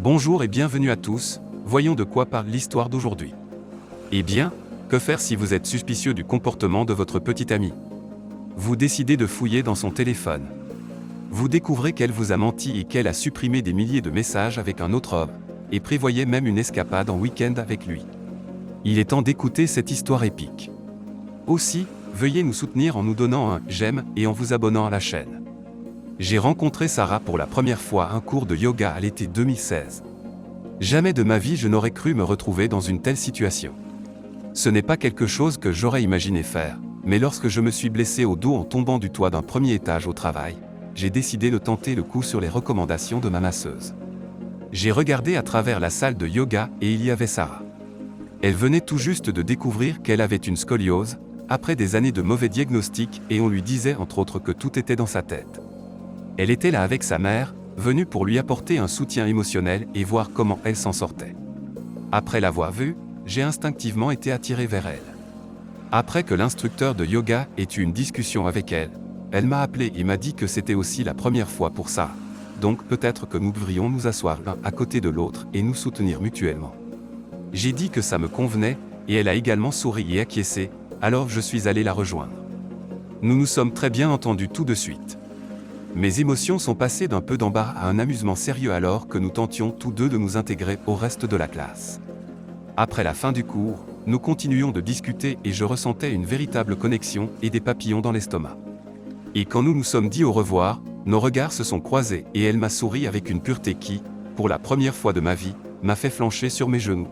Bonjour et bienvenue à tous, voyons de quoi parle l'histoire d'aujourd'hui. Eh bien, que faire si vous êtes suspicieux du comportement de votre petite amie? Vous décidez de fouiller dans son téléphone. Vous découvrez qu'elle vous a menti et qu'elle a supprimé des milliers de messages avec un autre homme, et prévoyait même une escapade en week-end avec lui. Il est temps d'écouter cette histoire épique. Aussi, veuillez nous soutenir en nous donnant un « j'aime » et en vous abonnant à la chaîne. J'ai rencontré Sarah pour la première fois à un cours de yoga à l'été 2016. Jamais de ma vie je n'aurais cru me retrouver dans une telle situation. Ce n'est pas quelque chose que j'aurais imaginé faire, mais lorsque je me suis blessé au dos en tombant du toit d'un premier étage au travail, j'ai décidé de tenter le coup sur les recommandations de ma masseuse. J'ai regardé à travers la salle de yoga et il y avait Sarah. Elle venait tout juste de découvrir qu'elle avait une scoliose, après des années de mauvais diagnostics et on lui disait entre autres que tout était dans sa tête. Elle était là avec sa mère, venue pour lui apporter un soutien émotionnel et voir comment elle s'en sortait. Après l'avoir vue, j'ai instinctivement été attiré vers elle. Après que l'instructeur de yoga ait eu une discussion avec elle, elle m'a appelé et m'a dit que c'était aussi la première fois pour ça. Donc peut-être que nous devrions nous asseoir l'un à côté de l'autre et nous soutenir mutuellement. J'ai dit que ça me convenait, et elle a également souri et acquiescé, alors je suis allé la rejoindre. Nous nous sommes très bien entendus tout de suite. Mes émotions sont passées d'un peu d'embarras à un amusement sérieux alors que nous tentions tous deux de nous intégrer au reste de la classe. Après la fin du cours, nous continuions de discuter et je ressentais une véritable connexion et des papillons dans l'estomac. Et quand nous nous sommes dit au revoir, nos regards se sont croisés et elle m'a souri avec une pureté qui, pour la première fois de ma vie, m'a fait flancher sur mes genoux.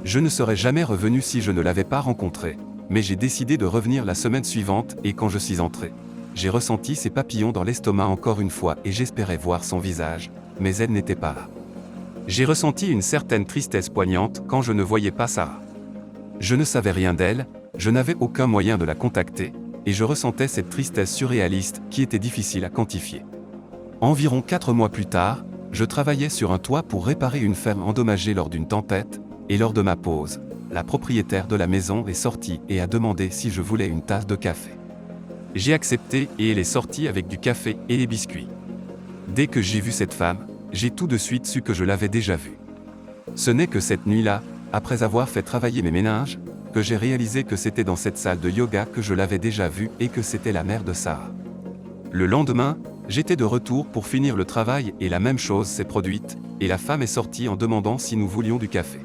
Je ne serais jamais revenu si je ne l'avais pas rencontrée, mais j'ai décidé de revenir la semaine suivante et quand je suis entré, j'ai ressenti ces papillons dans l'estomac encore une fois et j'espérais voir son visage, mais elle n'était pas là. J'ai ressenti une certaine tristesse poignante quand je ne voyais pas Sarah. Je ne savais rien d'elle, je n'avais aucun moyen de la contacter, et je ressentais cette tristesse surréaliste qui était difficile à quantifier. Environ 4 mois plus tard, je travaillais sur un toit pour réparer une ferme endommagée lors d'une tempête, et lors de ma pause, la propriétaire de la maison est sortie et a demandé si je voulais une tasse de café. J'ai accepté et elle est sortie avec du café et des biscuits. Dès que j'ai vu cette femme, j'ai tout de suite su que je l'avais déjà vue. Ce n'est que cette nuit-là, après avoir fait travailler mes méninges, que j'ai réalisé que c'était dans cette salle de yoga que je l'avais déjà vue et que c'était la mère de Sarah. Le lendemain, j'étais de retour pour finir le travail et la même chose s'est produite, et la femme est sortie en demandant si nous voulions du café.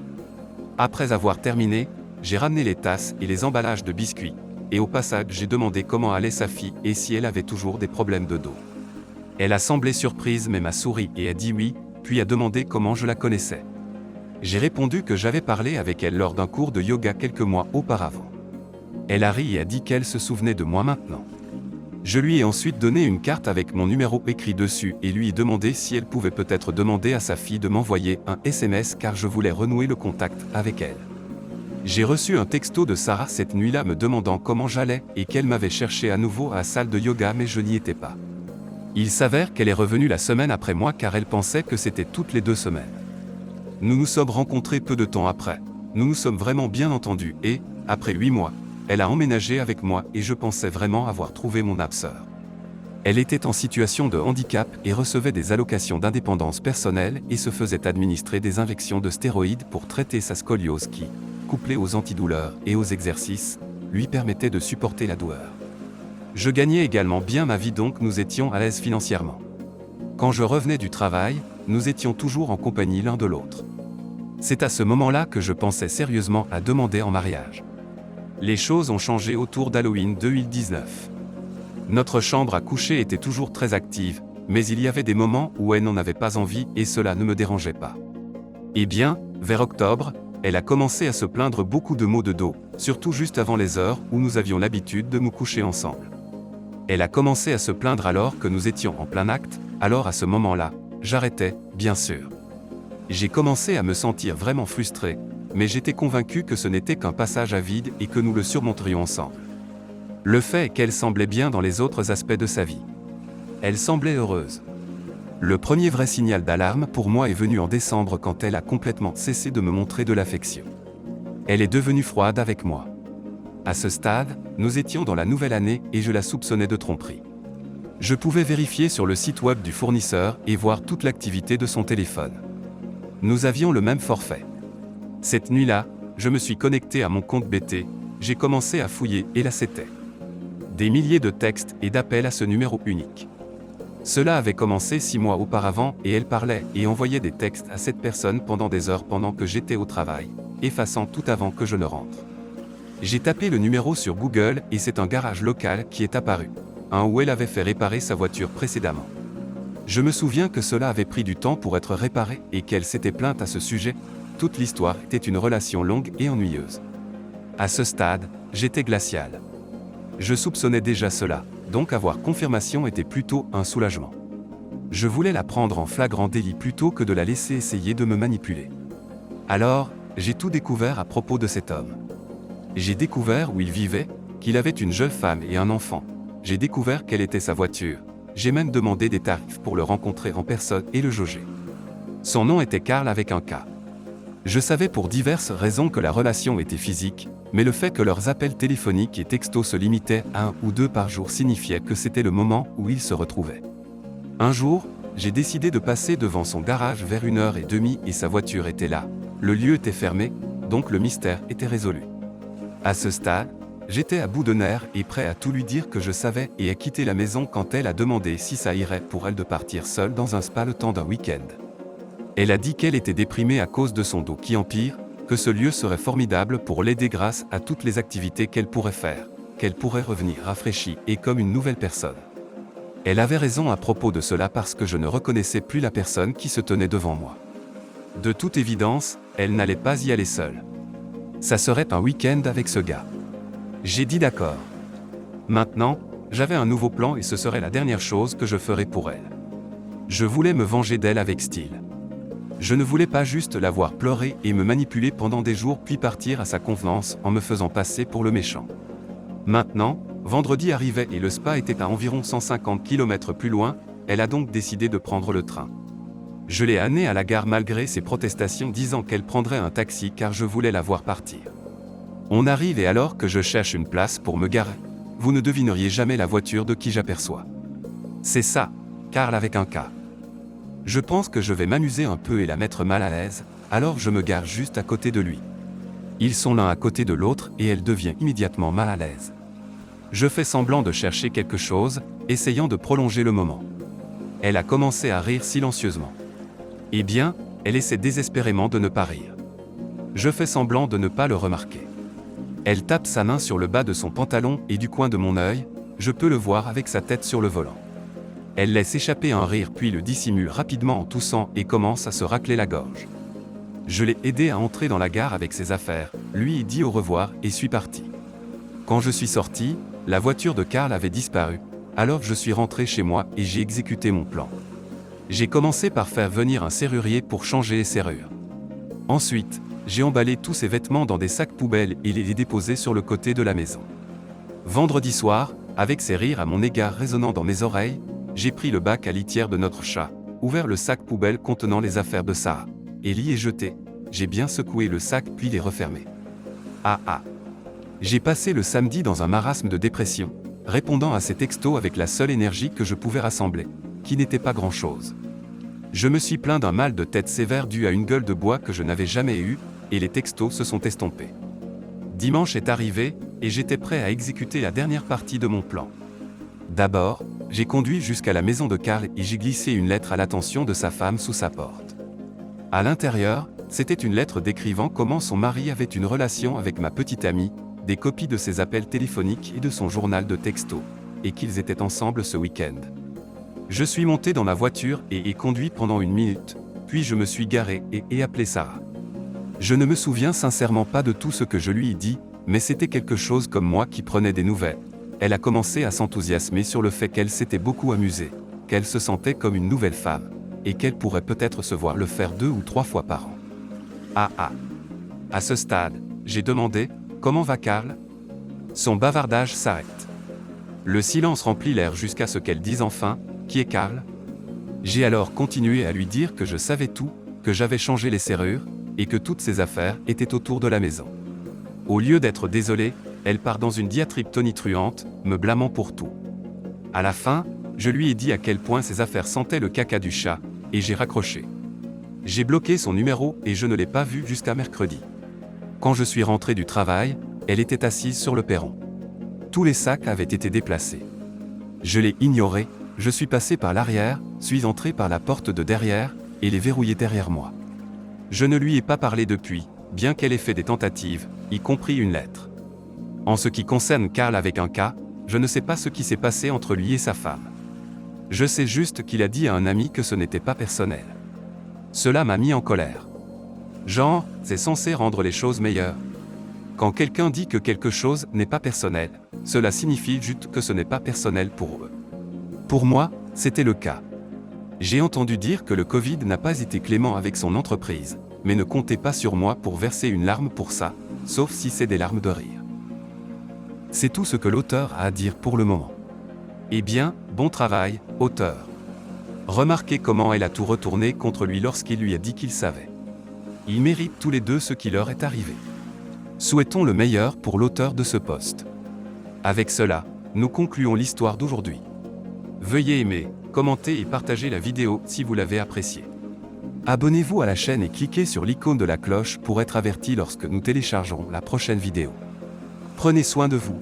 Après avoir terminé, j'ai ramené les tasses et les emballages de biscuits, et au passage j'ai demandé comment allait sa fille et si elle avait toujours des problèmes de dos. Elle a semblé surprise mais m'a souri et a dit oui, puis a demandé comment je la connaissais. J'ai répondu que j'avais parlé avec elle lors d'un cours de yoga quelques mois auparavant. Elle a ri et a dit qu'elle se souvenait de moi maintenant. Je lui ai ensuite donné une carte avec mon numéro écrit dessus et lui ai demandé si elle pouvait peut-être demander à sa fille de m'envoyer un SMS car je voulais renouer le contact avec elle. J'ai reçu un texto de Sarah cette nuit-là me demandant comment j'allais et qu'elle m'avait cherché à nouveau à la salle de yoga mais je n'y étais pas. Il s'avère qu'elle est revenue la semaine après moi car elle pensait que c'était toutes les 2 semaines. Nous nous sommes rencontrés peu de temps après. Nous nous sommes vraiment bien entendus et, après 8 mois, elle a emménagé avec moi et je pensais vraiment avoir trouvé mon âme sœur. Elle était en situation de handicap et recevait des allocations d'indépendance personnelle et se faisait administrer des injections de stéroïdes pour traiter sa scoliose qui, couplée aux antidouleurs et aux exercices, lui permettait de supporter la douleur. Je gagnais également bien ma vie donc nous étions à l'aise financièrement. Quand je revenais du travail, nous étions toujours en compagnie l'un de l'autre. C'est à ce moment-là que je pensais sérieusement à demander en mariage. Les choses ont changé autour d'Halloween 2019. Notre chambre à coucher était toujours très active, mais il y avait des moments où elle n'en avait pas envie et cela ne me dérangeait pas. Eh bien, vers octobre, elle a commencé à se plaindre beaucoup de maux de dos, surtout juste avant les heures où nous avions l'habitude de nous coucher ensemble. Elle a commencé à se plaindre alors que nous étions en plein acte, alors à ce moment-là, j'arrêtais, bien sûr. J'ai commencé à me sentir vraiment frustré, mais j'étais convaincu que ce n'était qu'un passage à vide et que nous le surmonterions ensemble. Le fait est qu'elle semblait bien dans les autres aspects de sa vie. Elle semblait heureuse. Le premier vrai signal d'alarme pour moi est venu en décembre quand elle a complètement cessé de me montrer de l'affection. Elle est devenue froide avec moi. À ce stade, nous étions dans la nouvelle année et je la soupçonnais de tromperie. Je pouvais vérifier sur le site web du fournisseur et voir toute l'activité de son téléphone. Nous avions le même forfait. Cette nuit-là, je me suis connecté à mon compte BT, j'ai commencé à fouiller et là c'était des milliers de textes et d'appels à ce numéro unique. Cela avait commencé 6 mois auparavant et elle parlait et envoyait des textes à cette personne pendant des heures pendant que j'étais au travail, effaçant tout avant que je ne rentre. J'ai tapé le numéro sur Google et c'est un garage local qui est apparu, un où elle avait fait réparer sa voiture précédemment. Je me souviens que cela avait pris du temps pour être réparé et qu'elle s'était plainte à ce sujet. Toute l'histoire était une relation longue et ennuyeuse. À ce stade, j'étais glacial. Je soupçonnais déjà cela, donc avoir confirmation était plutôt un soulagement. Je voulais la prendre en flagrant délit plutôt que de la laisser essayer de me manipuler. Alors, j'ai tout découvert à propos de cet homme. J'ai découvert où il vivait, qu'il avait une jeune femme et un enfant. J'ai découvert quelle était sa voiture. J'ai même demandé des tarifs pour le rencontrer en personne et le jauger. Son nom était Karl avec un K. Je savais pour diverses raisons que la relation était physique, mais le fait que leurs appels téléphoniques et textos se limitaient à 1 ou 2 par jour signifiait que c'était le moment où ils se retrouvaient. Un jour, j'ai décidé de passer devant son garage vers 1h30 et sa voiture était là. Le lieu était fermé, donc le mystère était résolu. À ce stade, j'étais à bout de nerfs et prêt à tout lui dire que je savais et à quitter la maison quand elle a demandé si ça irait pour elle de partir seule dans un spa le temps d'un week-end. Elle a dit qu'elle était déprimée à cause de son dos qui empire, que ce lieu serait formidable pour l'aider grâce à toutes les activités qu'elle pourrait faire, qu'elle pourrait revenir rafraîchie et comme une nouvelle personne. Elle avait raison à propos de cela parce que je ne reconnaissais plus la personne qui se tenait devant moi. De toute évidence, elle n'allait pas y aller seule. Ça serait un week-end avec ce gars. J'ai dit d'accord. Maintenant, j'avais un nouveau plan et ce serait la dernière chose que je ferais pour elle. Je voulais me venger d'elle avec style. Je ne voulais pas juste la voir pleurer et me manipuler pendant des jours puis partir à sa convenance en me faisant passer pour le méchant. Maintenant, vendredi arrivait et le spa était à environ 150 km plus loin, elle a donc décidé de prendre le train. Je l'ai amenée à la gare malgré ses protestations disant qu'elle prendrait un taxi car je voulais la voir partir. On arrive et alors que je cherche une place pour me garer, vous ne devineriez jamais la voiture de qui j'aperçois. C'est ça, Karl avec un K. Je pense que je vais m'amuser un peu et la mettre mal à l'aise, alors je me gare juste à côté de lui. Ils sont l'un à côté de l'autre et elle devient immédiatement mal à l'aise. Je fais semblant de chercher quelque chose, essayant de prolonger le moment. Elle a commencé à rire silencieusement. Eh bien, elle essaie désespérément de ne pas rire. Je fais semblant de ne pas le remarquer. Elle tape sa main sur le bas de son pantalon et du coin de mon œil, je peux le voir avec sa tête sur le volant. Elle laisse échapper un rire puis le dissimule rapidement en toussant et commence à se racler la gorge. Je l'ai aidé à entrer dans la gare avec ses affaires, lui ai dit au revoir et suis parti. Quand je suis sorti, la voiture de Karl avait disparu, alors je suis rentré chez moi et j'ai exécuté mon plan. J'ai commencé par faire venir un serrurier pour changer les serrures. Ensuite, j'ai emballé tous ses vêtements dans des sacs poubelles et les déposés sur le côté de la maison. Vendredi soir, avec ses rires à mon égard résonnant dans mes oreilles, j'ai pris le bac à litière de notre chat, ouvert le sac poubelle contenant les affaires de Sarah, et l'y ai jeté. J'ai bien secoué le sac puis les refermé. J'ai passé le samedi dans un marasme de dépression, répondant à ces textos avec la seule énergie que je pouvais rassembler, qui n'était pas grand-chose. Je me suis plaint d'un mal de tête sévère dû à une gueule de bois que je n'avais jamais eue, et les textos se sont estompés. Dimanche est arrivé, et j'étais prêt à exécuter la dernière partie de mon plan. D'abord, j'ai conduit jusqu'à la maison de Karl et j'ai glissé une lettre à l'attention de sa femme sous sa porte. À l'intérieur, c'était une lettre décrivant comment son mari avait une relation avec ma petite amie, des copies de ses appels téléphoniques et de son journal de textos, et qu'ils étaient ensemble ce week-end. Je suis monté dans ma voiture et ai conduit pendant 1 minute, puis je me suis garé et ai appelé Sarah. Je ne me souviens sincèrement pas de tout ce que je lui ai dit, mais c'était quelque chose comme moi qui prenais des nouvelles. Elle a commencé à s'enthousiasmer sur le fait qu'elle s'était beaucoup amusée, qu'elle se sentait comme une nouvelle femme, et qu'elle pourrait peut-être se voir le faire 2 ou 3 fois par an. À ce stade, j'ai demandé « Comment va Karl ?» Son bavardage s'arrête. Le silence remplit l'air jusqu'à ce qu'elle dise enfin « Qui est Karl ?» J'ai alors continué à lui dire que je savais tout, que j'avais changé les serrures, et que toutes ses affaires étaient autour de la maison. Au lieu d'être désolée, elle part dans une diatribe tonitruante, me blâmant pour tout. À la fin, je lui ai dit à quel point ses affaires sentaient le caca du chat, et j'ai raccroché. J'ai bloqué son numéro et je ne l'ai pas vue jusqu'à mercredi. Quand je suis rentré du travail, elle était assise sur le perron. Tous les sacs avaient été déplacés. Je l'ai ignorée, je suis passé par l'arrière, suis entré par la porte de derrière, et l'ai verrouillée derrière moi. Je ne lui ai pas parlé depuis, bien qu'elle ait fait des tentatives, y compris une lettre. En ce qui concerne Karl avec un K, je ne sais pas ce qui s'est passé entre lui et sa femme. Je sais juste qu'il a dit à un ami que ce n'était pas personnel. Cela m'a mis en colère. Genre, c'est censé rendre les choses meilleures. Quand quelqu'un dit que quelque chose n'est pas personnel, cela signifie juste que ce n'est pas personnel pour eux. Pour moi, c'était le cas. J'ai entendu dire que le Covid n'a pas été clément avec son entreprise, mais ne comptez pas sur moi pour verser une larme pour ça, sauf si c'est des larmes de rire. C'est tout ce que l'auteur a à dire pour le moment. Eh bien, bon travail, auteur. Remarquez comment elle a tout retourné contre lui lorsqu'il lui a dit qu'il savait. Ils méritent tous les deux ce qui leur est arrivé. Souhaitons le meilleur pour l'auteur de ce post. Avec cela, nous concluons l'histoire d'aujourd'hui. Veuillez aimer, commenter et partager la vidéo si vous l'avez appréciée. Abonnez-vous à la chaîne et cliquez sur l'icône de la cloche pour être averti lorsque nous téléchargerons la prochaine vidéo. Prenez soin de vous.